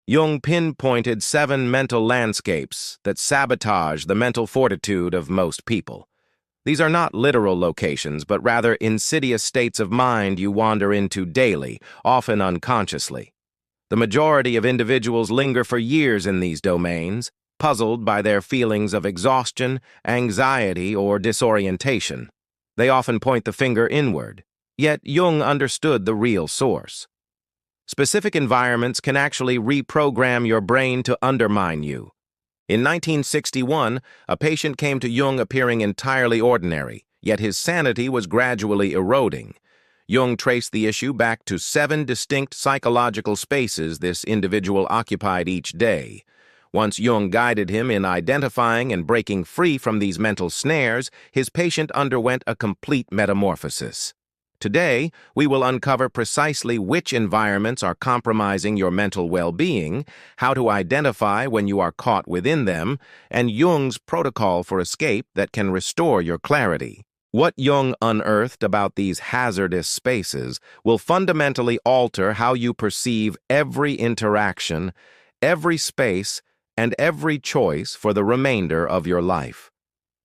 Jung pinpointed 7 mental landscapes that sabotage the mental fortitude of most people. These are not literal locations, but rather insidious states of mind you wander into daily, often unconsciously. The majority of individuals linger for years in these domains, puzzled by their feelings of exhaustion, anxiety, or disorientation. They often point the finger inward, yet Jung understood the real source. Specific environments can actually reprogram your brain to undermine you. In 1961, a patient came to Jung appearing entirely ordinary, yet his sanity was gradually eroding. Jung traced the issue back to 7 distinct psychological spaces this individual occupied each day. Once Jung guided him in identifying and breaking free from these mental snares, his patient underwent a complete metamorphosis. Today, we will uncover precisely which environments are compromising your mental well-being, how to identify when you are caught within them, and Jung's protocol for escape that can restore your clarity. What Jung unearthed about these hazardous spaces will fundamentally alter how you perceive every interaction, every space, and every choice for the remainder of your life.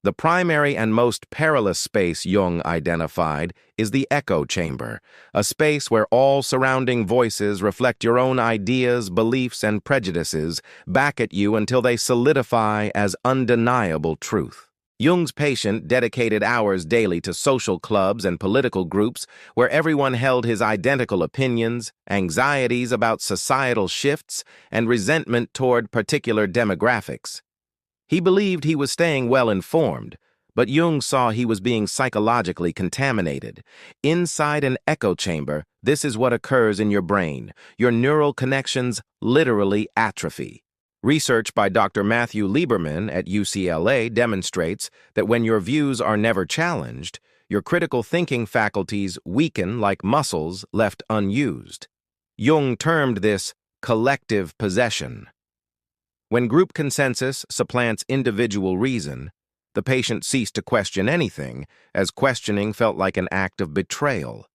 The primary and most perilous space Jung identified is the echo chamber, a space where all surrounding voices reflect your own ideas, beliefs, and prejudices back at you until they solidify as undeniable truth. Jung's patient dedicated hours daily to social clubs and political groups where everyone held his identical opinions, anxieties about societal shifts, and resentment toward particular demographics. He believed he was staying well-informed, but Jung saw he was being psychologically contaminated. Inside an echo chamber, this is what occurs in your brain. Your neural connections literally atrophy. Research by Dr. Matthew Lieberman at UCLA demonstrates that when your views are never challenged, your critical thinking faculties weaken like muscles left unused. Jung termed this collective possession. When group consensus supplants individual reason, the patient ceased to question anything, as questioning felt like an act of betrayal.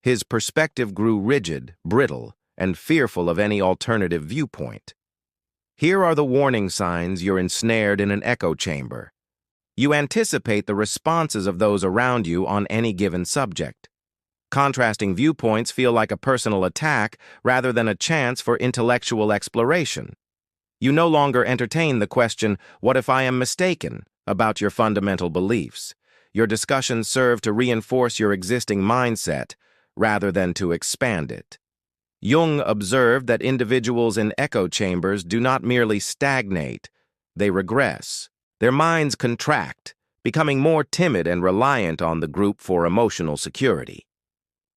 His perspective grew rigid, brittle, and fearful of any alternative viewpoint. Here are the warning signs you're ensnared in an echo chamber. You anticipate the responses of those around you on any given subject. Contrasting viewpoints feel like a personal attack rather than a chance for intellectual exploration. You no longer entertain the question, "What if I am mistaken?" about your fundamental beliefs. Your discussions serve to reinforce your existing mindset rather than to expand it. Jung observed that individuals in echo chambers do not merely stagnate, they regress. Their minds contract, becoming more timid and reliant on the group for emotional security.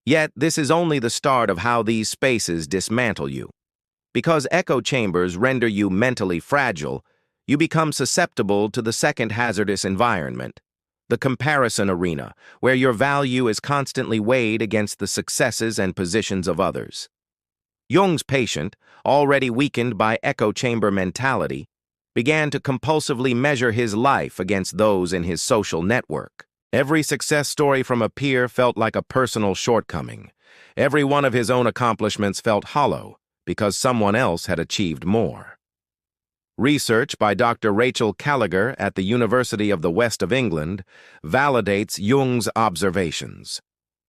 Yet, this is only the start of how these spaces dismantle you. Because echo chambers render you mentally fragile, you become susceptible to the second hazardous environment, the comparison arena, where your value is constantly weighed against the successes and positions of others. Jung's patient, already weakened by echo chamber mentality, began to compulsively measure his life against those in his social network. Every success story from a peer felt like a personal shortcoming. Every one of his own accomplishments felt hollow, because someone else had achieved more. Research by Dr. Rachel Callagher at the University of the West of England validates Jung's observations.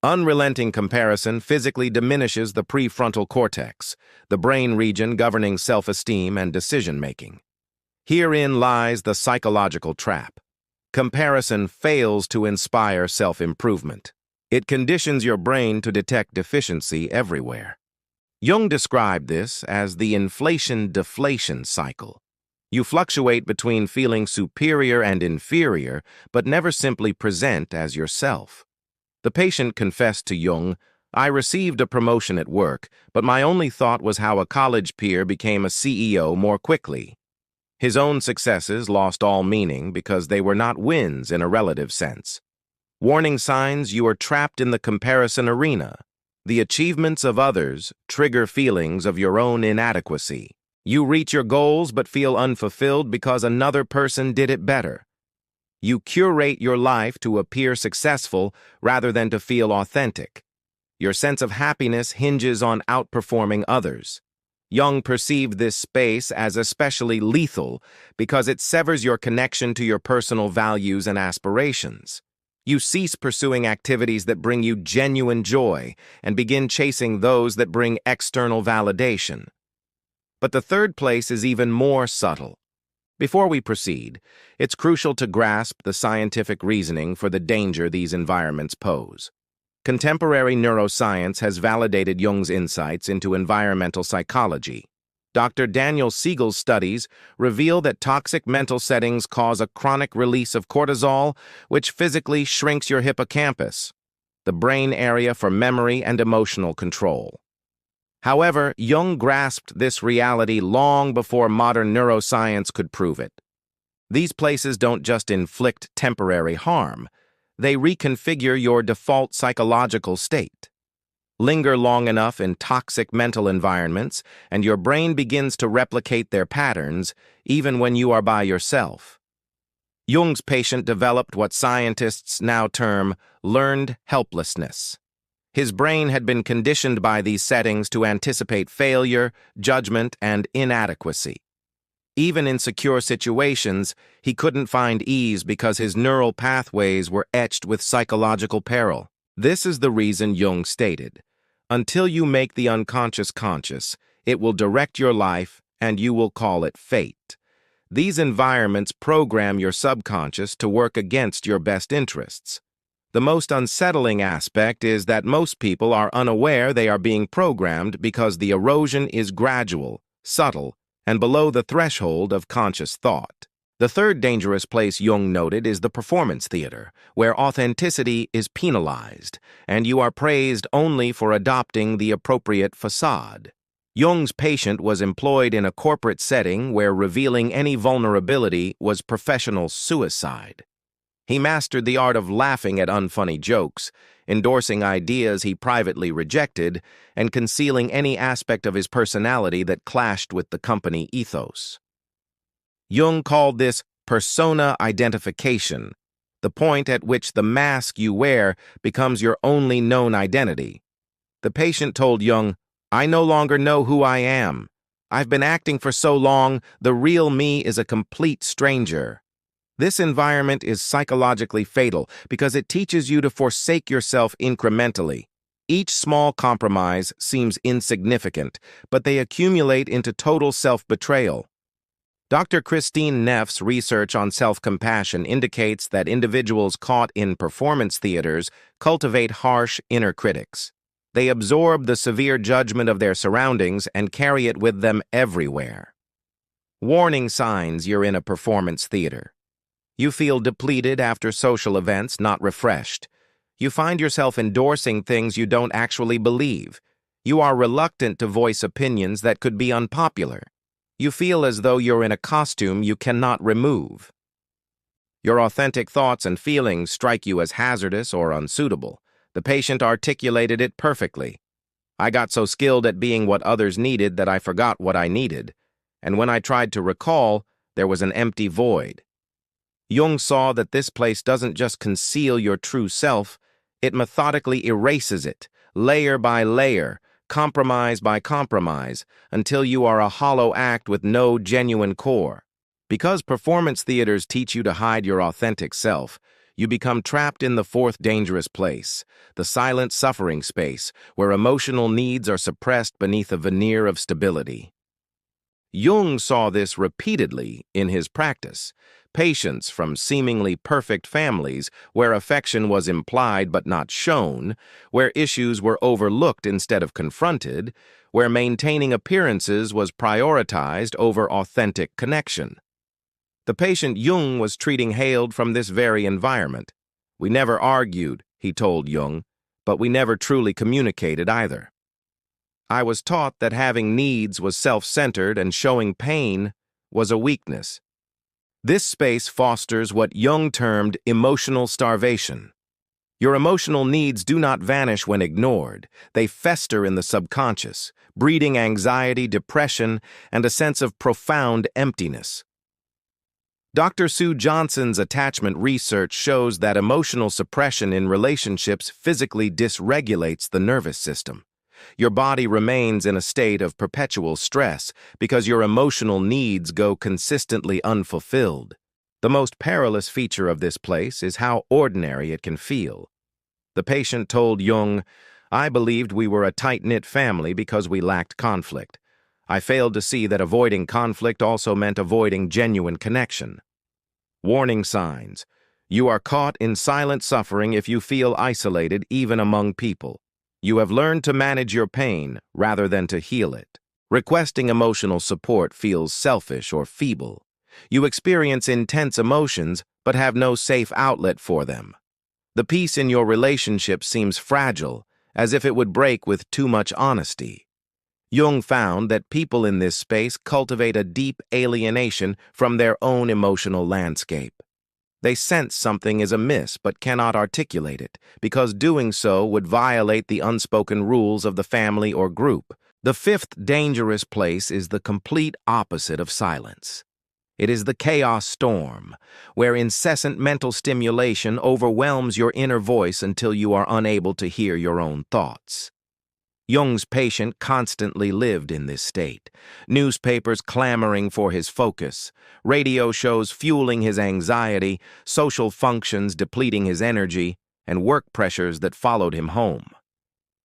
Unrelenting comparison physically diminishes the prefrontal cortex, the brain region governing self-esteem and decision-making. Herein lies the psychological trap. Comparison fails to inspire self-improvement. It conditions your brain to detect deficiency everywhere. Jung described this as the inflation-deflation cycle. You fluctuate between feeling superior and inferior, but never simply present as yourself. The patient confessed to Jung, "I received a promotion at work, but my only thought was how a college peer became a CEO more quickly." His own successes lost all meaning because they were not wins in a relative sense. Warning signs you are trapped in the comparison arena. The achievements of others trigger feelings of your own inadequacy. You reach your goals but feel unfulfilled because another person did it better. You curate your life to appear successful rather than to feel authentic. Your sense of happiness hinges on outperforming others. Jung perceived this space as especially lethal because it severs your connection to your personal values and aspirations. You cease pursuing activities that bring you genuine joy and begin chasing those that bring external validation. But the third place is even more subtle. Before we proceed, it's crucial to grasp the scientific reasoning for the danger these environments pose. Contemporary neuroscience has validated Jung's insights into environmental psychology. Dr. Daniel Siegel's studies reveal that toxic mental settings cause a chronic release of cortisol, which physically shrinks your hippocampus, the brain area for memory and emotional control. However, Jung grasped this reality long before modern neuroscience could prove it. These places don't just inflict temporary harm, they reconfigure your default psychological state. Linger long enough in toxic mental environments, and your brain begins to replicate their patterns, even when you are by yourself. Jung's patient developed what scientists now term learned helplessness. His brain had been conditioned by these settings to anticipate failure, judgment, and inadequacy. Even in secure situations, he couldn't find ease because his neural pathways were etched with psychological peril. This is the reason Jung stated, "Until you make the unconscious conscious, it will direct your life and you will call it fate." These environments program your subconscious to work against your best interests. The most unsettling aspect is that most people are unaware they are being programmed because the erosion is gradual, subtle, and below the threshold of conscious thought. The third dangerous place Jung noted is the performance theater, where authenticity is penalized, and you are praised only for adopting the appropriate facade. Jung's patient was employed in a corporate setting where revealing any vulnerability was professional suicide. He mastered the art of laughing at unfunny jokes, endorsing ideas he privately rejected, and concealing any aspect of his personality that clashed with the company ethos. Jung called this persona identification, the point at which the mask you wear becomes your only known identity. The patient told Jung, "I no longer know who I am. I've been acting for so long, the real me is a complete stranger." This environment is psychologically fatal because it teaches you to forsake yourself incrementally. Each small compromise seems insignificant, but they accumulate into total self-betrayal. Dr. Christine Neff's research on self-compassion indicates that individuals caught in performance theaters cultivate harsh inner critics. They absorb the severe judgment of their surroundings and carry it with them everywhere. Warning signs you're in a performance theater. You feel depleted after social events, not refreshed. You find yourself endorsing things you don't actually believe. You are reluctant to voice opinions that could be unpopular. You feel as though you're in a costume you cannot remove. Your authentic thoughts and feelings strike you as hazardous or unsuitable. The patient articulated it perfectly. "I got so skilled at being what others needed that I forgot what I needed. And when I tried to recall, there was an empty void." Jung saw that this place doesn't just conceal your true self, it methodically erases it, layer by layer, compromise by compromise, until you are a hollow act with no genuine core. Because performance theaters teach you to hide your authentic self, you become trapped in the fourth dangerous place, the silent suffering space, where emotional needs are suppressed beneath a veneer of stability. Jung saw this repeatedly in his practice. Patients from seemingly perfect families where affection was implied but not shown, where issues were overlooked instead of confronted, where maintaining appearances was prioritized over authentic connection. The patient Jung was treating hailed from this very environment. "We never argued," he told Jung, "but we never truly communicated either. I was taught that having needs was self-centered and showing pain was a weakness." This space fosters what Jung termed emotional starvation. Your emotional needs do not vanish when ignored. They fester in the subconscious, breeding anxiety, depression, and a sense of profound emptiness. Dr. Sue Johnson's attachment research shows that emotional suppression in relationships physically dysregulates the nervous system. Your body remains in a state of perpetual stress because your emotional needs go consistently unfulfilled. The most perilous feature of this place is how ordinary it can feel. The patient told Jung, "I believed we were a tight-knit family because we lacked conflict. I failed to see that avoiding conflict also meant avoiding genuine connection." Warning signs. You are caught in silent suffering if you feel isolated even among people. You have learned to manage your pain rather than to heal it. Requesting emotional support feels selfish or feeble. You experience intense emotions but have no safe outlet for them. The peace in your relationship seems fragile, as if it would break with too much honesty. Jung found that people in this space cultivate a deep alienation from their own emotional landscape. They sense something is amiss but cannot articulate it, because doing so would violate the unspoken rules of the family or group. The fifth dangerous place is the complete opposite of silence. It is the chaos storm, where incessant mental stimulation overwhelms your inner voice until you are unable to hear your own thoughts. Jung's patient constantly lived in this state, newspapers clamoring for his focus, radio shows fueling his anxiety, social functions depleting his energy, and work pressures that followed him home.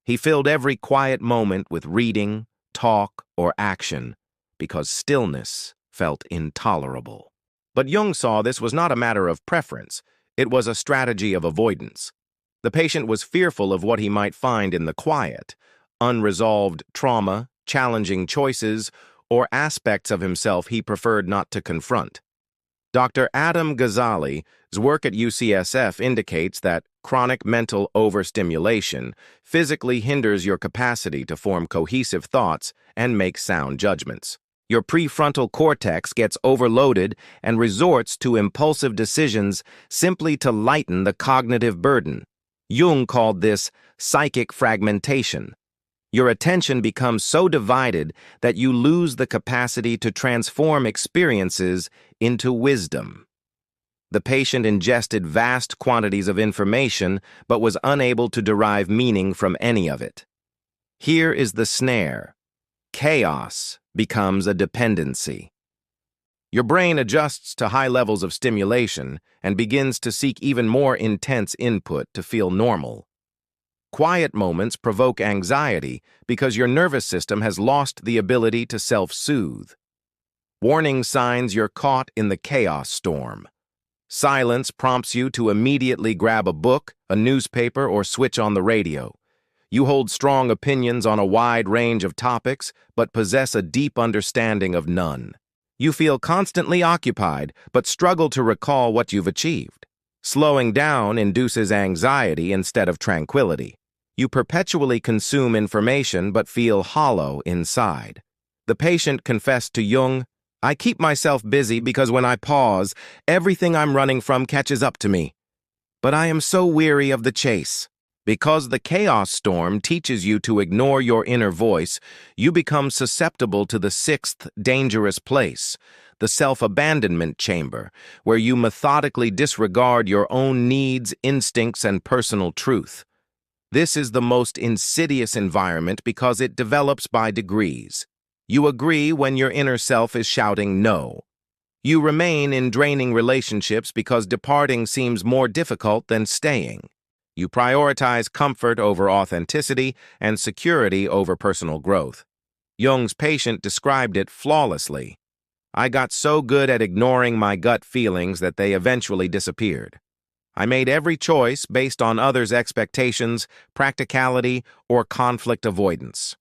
He filled every quiet moment with reading, talk, or action, because stillness felt intolerable. But Jung saw this was not a matter of preference, it was a strategy of avoidance. The patient was fearful of what he might find in the quiet, unresolved trauma, challenging choices, or aspects of himself he preferred not to confront. Dr. Adam Ghazali's work at UCSF indicates that chronic mental overstimulation physically hinders your capacity to form cohesive thoughts and make sound judgments. Your prefrontal cortex gets overloaded and resorts to impulsive decisions simply to lighten the cognitive burden. Jung called this psychic fragmentation. Your attention becomes so divided that you lose the capacity to transform experiences into wisdom. The patient ingested vast quantities of information but was unable to derive meaning from any of it. Here is the snare. Chaos becomes a dependency. Your brain adjusts to high levels of stimulation and begins to seek even more intense input to feel normal. Quiet moments provoke anxiety because your nervous system has lost the ability to self-soothe. Warning signs you're caught in the chaos storm. Silence prompts you to immediately grab a book, a newspaper, or switch on the radio. You hold strong opinions on a wide range of topics, but possess a deep understanding of none. You feel constantly occupied, but struggle to recall what you've achieved. Slowing down induces anxiety instead of tranquility. You perpetually consume information but feel hollow inside. The patient confessed to Jung, "I keep myself busy because when I pause, everything I'm running from catches up to me. But I am so weary of the chase." Because the chaos storm teaches you to ignore your inner voice, you become susceptible to the sixth dangerous place, the self-abandonment chamber, where you methodically disregard your own needs, instincts, and personal truth. This is the most insidious environment because it develops by degrees. You agree when your inner self is shouting no. You remain in draining relationships because departing seems more difficult than staying. You prioritize comfort over authenticity and security over personal growth. Jung's patient described it flawlessly. "I got so good at ignoring my gut feelings that they eventually disappeared. I made every choice based on others' expectations, practicality, or conflict avoidance."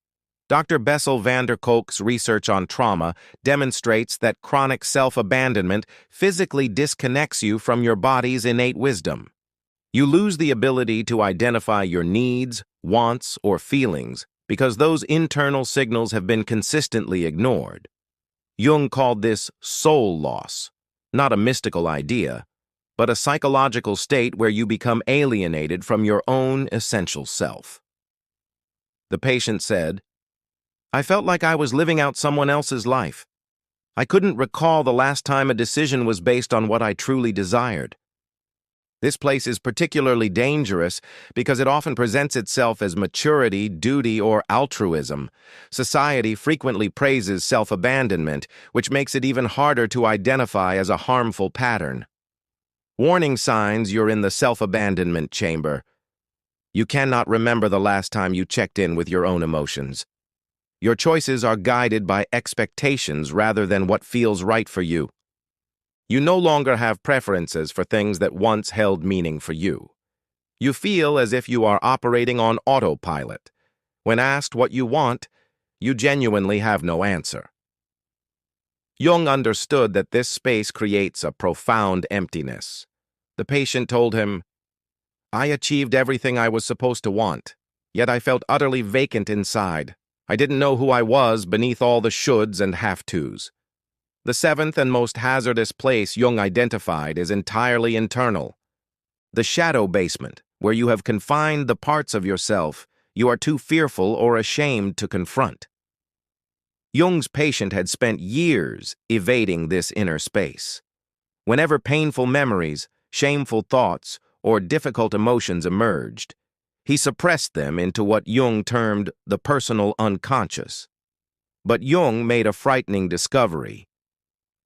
Dr. Bessel van der Kolk's research on trauma demonstrates that chronic self-abandonment physically disconnects you from your body's innate wisdom. You lose the ability to identify your needs, wants, or feelings because those internal signals have been consistently ignored. Jung called this soul loss, not a mystical idea, but a psychological state where you become alienated from your own essential self. The patient said, "I felt like I was living out someone else's life. I couldn't recall the last time a decision was based on what I truly desired. This place is particularly dangerous because it often presents itself as maturity, duty, or altruism. Society frequently praises self-abandonment, which makes it even harder to identify as a harmful pattern. Warning signs you're in the self-abandonment chamber. You cannot remember the last time you checked in with your own emotions. Your choices are guided by expectations rather than what feels right for you. You no longer have preferences for things that once held meaning for you. You feel as if you are operating on autopilot. When asked what you want, you genuinely have no answer. Jung understood that this space creates a profound emptiness. The patient told him, "I achieved everything I was supposed to want, yet I felt utterly vacant inside. I didn't know who I was beneath all the shoulds and have-tos." The seventh and most hazardous place Jung identified is entirely internal. The shadow basement, where you have confined the parts of yourself you are too fearful or ashamed to confront. Jung's patient had spent years evading this inner space. Whenever painful memories, shameful thoughts, or difficult emotions emerged, he suppressed them into what Jung termed the personal unconscious. But Jung made a frightening discovery.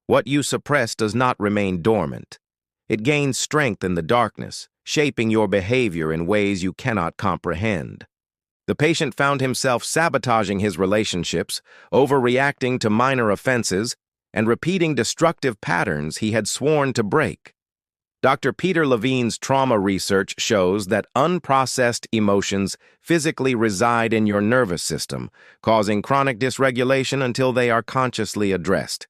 What you suppress does not remain dormant. It gains strength in the darkness, shaping your behavior in ways you cannot comprehend. The patient found himself sabotaging his relationships, overreacting to minor offenses, and repeating destructive patterns he had sworn to break. Dr. Peter Levine's trauma research shows that unprocessed emotions physically reside in your nervous system, causing chronic dysregulation until they are consciously addressed.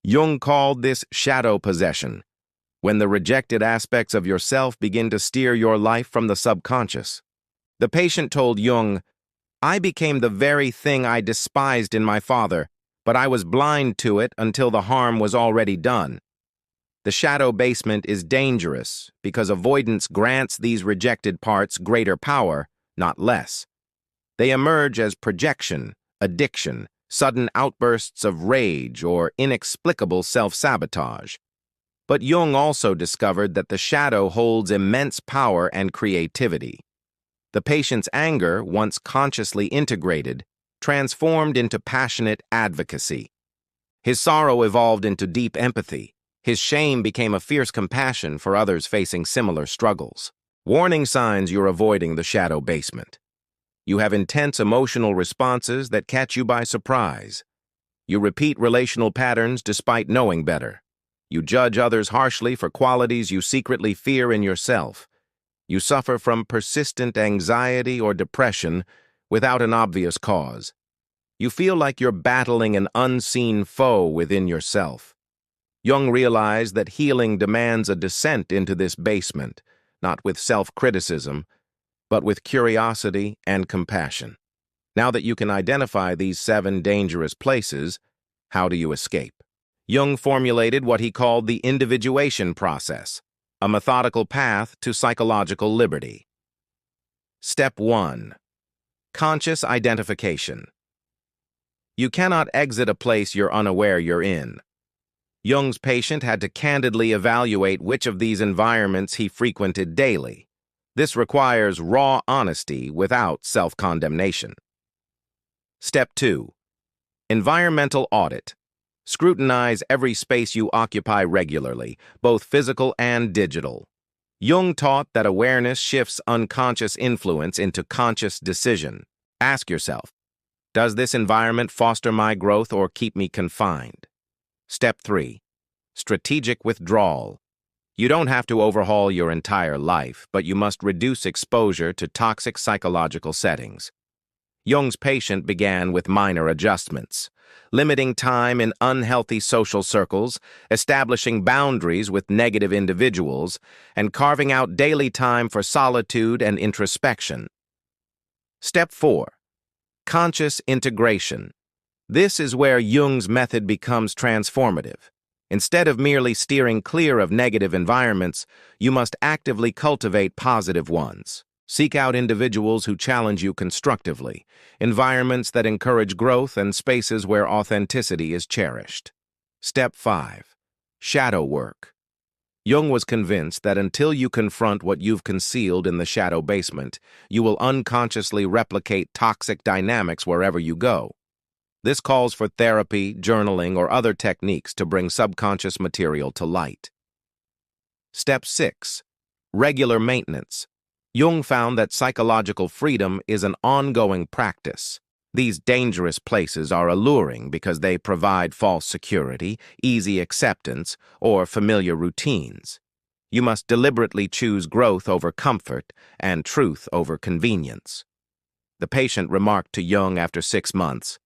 Jung called this shadow possession, when the rejected aspects of yourself begin to steer your life from the subconscious. The patient told Jung, "I became the very thing I despised in my father, but I was blind to it until the harm was already done." The shadow basement is dangerous because avoidance grants these rejected parts greater power, not less. They emerge as projection, addiction, sudden outbursts of rage, or inexplicable self-sabotage. But Jung also discovered that the shadow holds immense power and creativity. The patient's anger, once consciously integrated, transformed into passionate advocacy. His sorrow evolved into deep empathy. His shame became a fierce compassion for others facing similar struggles. Warning signs you're avoiding the shadow basement. You have intense emotional responses that catch you by surprise. You repeat relational patterns despite knowing better. You judge others harshly for qualities you secretly fear in yourself. You suffer from persistent anxiety or depression without an obvious cause. You feel like you're battling an unseen foe within yourself. Jung realized that healing demands a descent into this basement, not with self-criticism, but with curiosity and compassion. Now that you can identify these 7 dangerous places, how do you escape? Jung formulated what he called the individuation process, a methodical path to psychological liberty. Step 1. Conscious identification. You cannot exit a place you're unaware you're in. Jung's patient had to candidly evaluate which of these environments he frequented daily. This requires raw honesty without self-condemnation. Step 2. Environmental audit. Scrutinize every space you occupy regularly, both physical and digital. Jung taught that awareness shifts unconscious influence into conscious decision. Ask yourself, does this environment foster my growth or keep me confined? Step 3. Strategic withdrawal. You don't have to overhaul your entire life, but you must reduce exposure to toxic psychological settings. Jung's patient began with minor adjustments, limiting time in unhealthy social circles, establishing boundaries with negative individuals, and carving out daily time for solitude and introspection. Step 4. Conscious integration. This is where Jung's method becomes transformative. Instead of merely steering clear of negative environments, you must actively cultivate positive ones. Seek out individuals who challenge you constructively, environments that encourage growth, and spaces where authenticity is cherished. Step 5. Shadow work. Jung was convinced that until you confront what you've concealed in the shadow basement, you will unconsciously replicate toxic dynamics wherever you go. This calls for therapy, journaling, or other techniques to bring subconscious material to light. Step 6. Regular maintenance. Jung found that psychological freedom is an ongoing practice. These dangerous places are alluring because they provide false security, easy acceptance, or familiar routines. You must deliberately choose growth over comfort and truth over convenience. The patient remarked to Jung after 6 months,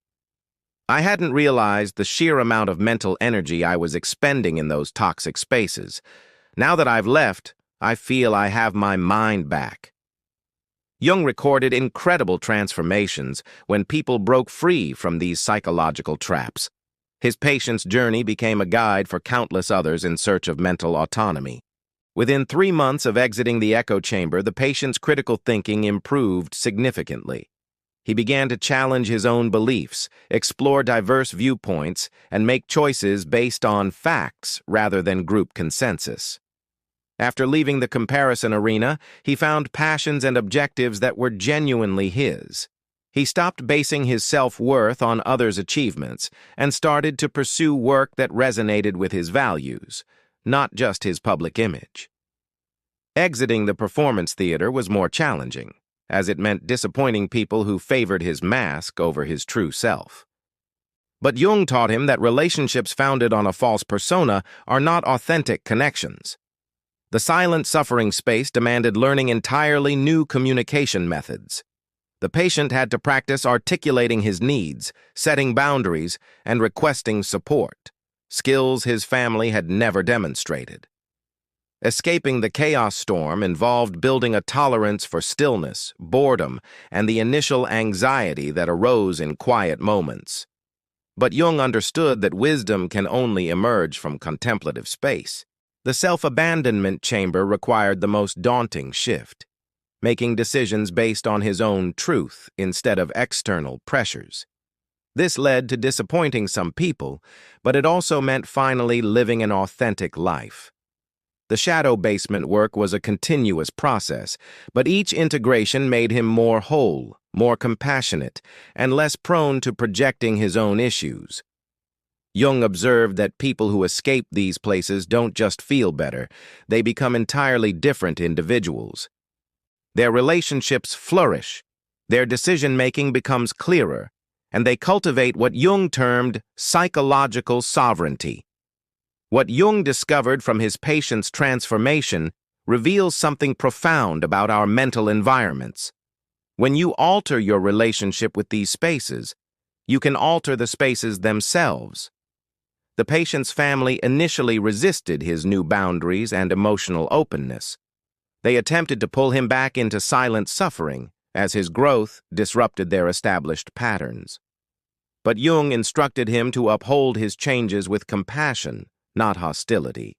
"I hadn't realized the sheer amount of mental energy I was expending in those toxic spaces. Now that I've left, I feel I have my mind back." Jung recorded incredible transformations when people broke free from these psychological traps. His patient's journey became a guide for countless others in search of mental autonomy. Within 3 months of exiting the echo chamber, the patient's critical thinking improved significantly. He began to challenge his own beliefs, explore diverse viewpoints, and make choices based on facts rather than group consensus. After leaving the comparison arena, he found passions and objectives that were genuinely his. He stopped basing his self-worth on others' achievements and started to pursue work that resonated with his values, not just his public image. Exiting the performance theater was more challenging, as it meant disappointing people who favored his mask over his true self. But Jung taught him that relationships founded on a false persona are not authentic connections. The silent suffering space demanded learning entirely new communication methods. The patient had to practice articulating his needs, setting boundaries, and requesting support, skills his family had never demonstrated. Escaping the chaos storm involved building a tolerance for stillness, boredom, and the initial anxiety that arose in quiet moments. But Jung understood that wisdom can only emerge from contemplative space. The self-abandonment chamber required the most daunting shift, making decisions based on his own truth instead of external pressures. This led to disappointing some people, but it also meant finally living an authentic life. The shadow basement work was a continuous process, but each integration made him more whole, more compassionate, and less prone to projecting his own issues. Jung observed that people who escape these places don't just feel better, they become entirely different individuals. Their relationships flourish, their decision-making becomes clearer, and they cultivate what Jung termed psychological sovereignty. What Jung discovered from his patient's transformation reveals something profound about our mental environments. When you alter your relationship with these spaces, you can alter the spaces themselves. The patient's family initially resisted his new boundaries and emotional openness. They attempted to pull him back into silent suffering as his growth disrupted their established patterns. But Jung instructed him to uphold his changes with compassion, not hostility.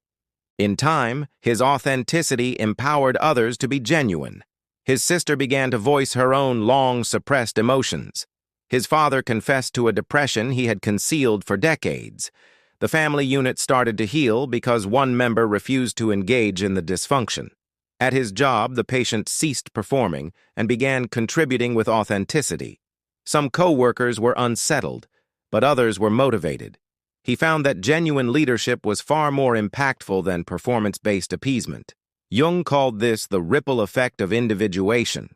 In time, his authenticity empowered others to be genuine. His sister began to voice her own long-suppressed emotions. His father confessed to a depression he had concealed for decades. The family unit started to heal because one member refused to engage in the dysfunction. At his job, the patient ceased performing and began contributing with authenticity. Some co-workers were unsettled, but others were motivated. He found that genuine leadership was far more impactful than performance-based appeasement. Jung called this the ripple effect of individuation.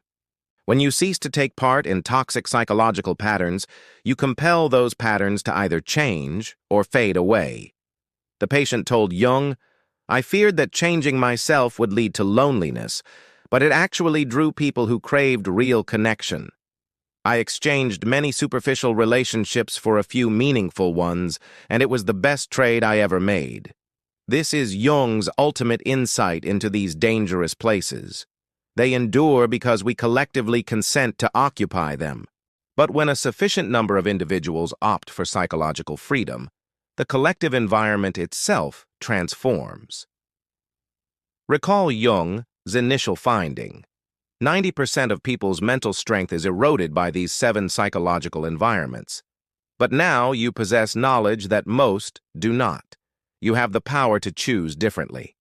When you cease to take part in toxic psychological patterns, you compel those patterns to either change or fade away. The patient told Jung, "I feared that changing myself would lead to loneliness, but it actually drew people who craved real connection. I exchanged many superficial relationships for a few meaningful ones, and it was the best trade I ever made." This is Jung's ultimate insight into these dangerous places. They endure because we collectively consent to occupy them. But when a sufficient number of individuals opt for psychological freedom, the collective environment itself transforms. Recall Jung's initial finding. 90% of people's mental strength is eroded by these 7 psychological environments. But now you possess knowledge that most do not. You have the power to choose differently.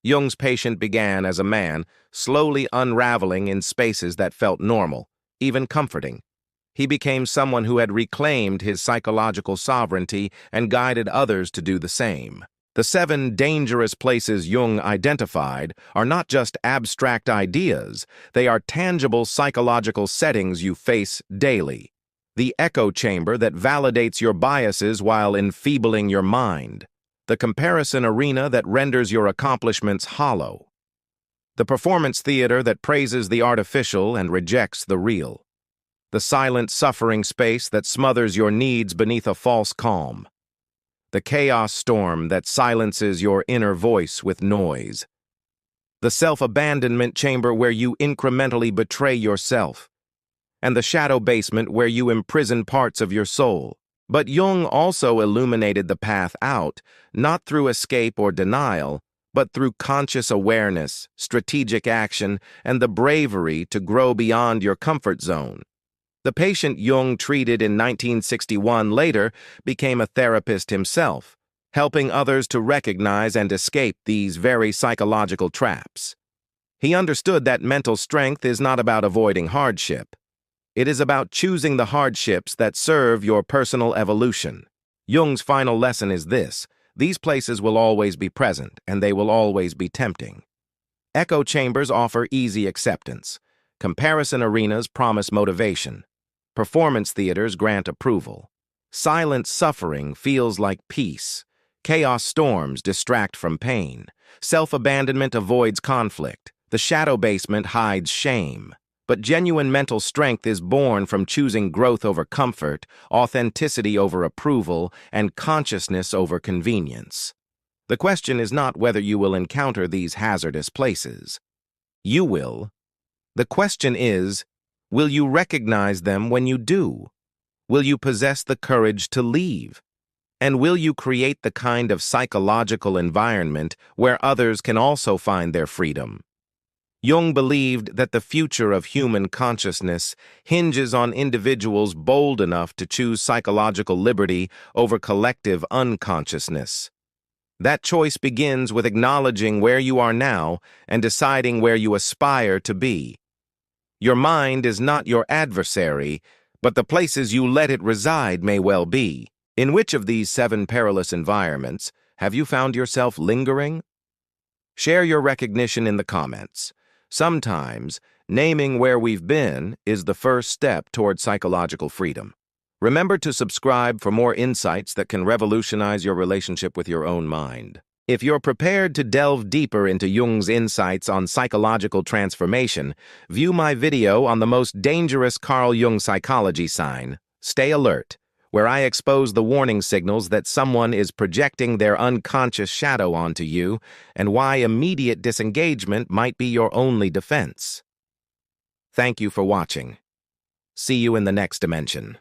Jung's patient began as a man, slowly unraveling in spaces that felt normal, even comforting. He became someone who had reclaimed his psychological sovereignty and guided others to do the same. The 7 dangerous places Jung identified are not just abstract ideas, they are tangible psychological settings you face daily. The echo chamber that validates your biases while enfeebling your mind. The comparison arena that renders your accomplishments hollow. The performance theater that praises the artificial and rejects the real. The silent suffering space that smothers your needs beneath a false calm. The chaos storm that silences your inner voice with noise. The self-abandonment chamber where you incrementally betray yourself. And the shadow basement where you imprison parts of your soul. But Jung also illuminated the path out, not through escape or denial, but through conscious awareness, strategic action, and the bravery to grow beyond your comfort zone. The patient Jung treated in 1961 later became a therapist himself, helping others to recognize and escape these very psychological traps. He understood that mental strength is not about avoiding hardship. It is about choosing the hardships that serve your personal evolution. Jung's final lesson is this: these places will always be present, and they will always be tempting. Echo chambers offer easy acceptance. Comparison arenas promise motivation. Performance theaters grant approval. Silent suffering feels like peace. Chaos storms distract from pain. Self-abandonment avoids conflict. The shadow basement hides shame. But genuine mental strength is born from choosing growth over comfort, authenticity over approval, and consciousness over convenience. The question is not whether you will encounter these hazardous places. You will. The question is, will you recognize them when you do? Will you possess the courage to leave? And will you create the kind of psychological environment where others can also find their freedom? Jung believed that the future of human consciousness hinges on individuals bold enough to choose psychological liberty over collective unconsciousness. That choice begins with acknowledging where you are now and deciding where you aspire to be. Your mind is not your adversary, but the places you let it reside may well be. In which of these 7 perilous environments have you found yourself lingering? Share your recognition in the comments. Sometimes, naming where we've been is the first step toward psychological freedom. Remember to subscribe for more insights that can revolutionize your relationship with your own mind. If you're prepared to delve deeper into Jung's insights on psychological transformation, view my video on the most dangerous Carl Jung psychology sign, Stay Alert, where I expose the warning signals that someone is projecting their unconscious shadow onto you and why immediate disengagement might be your only defense. Thank you for watching. See you in the next dimension.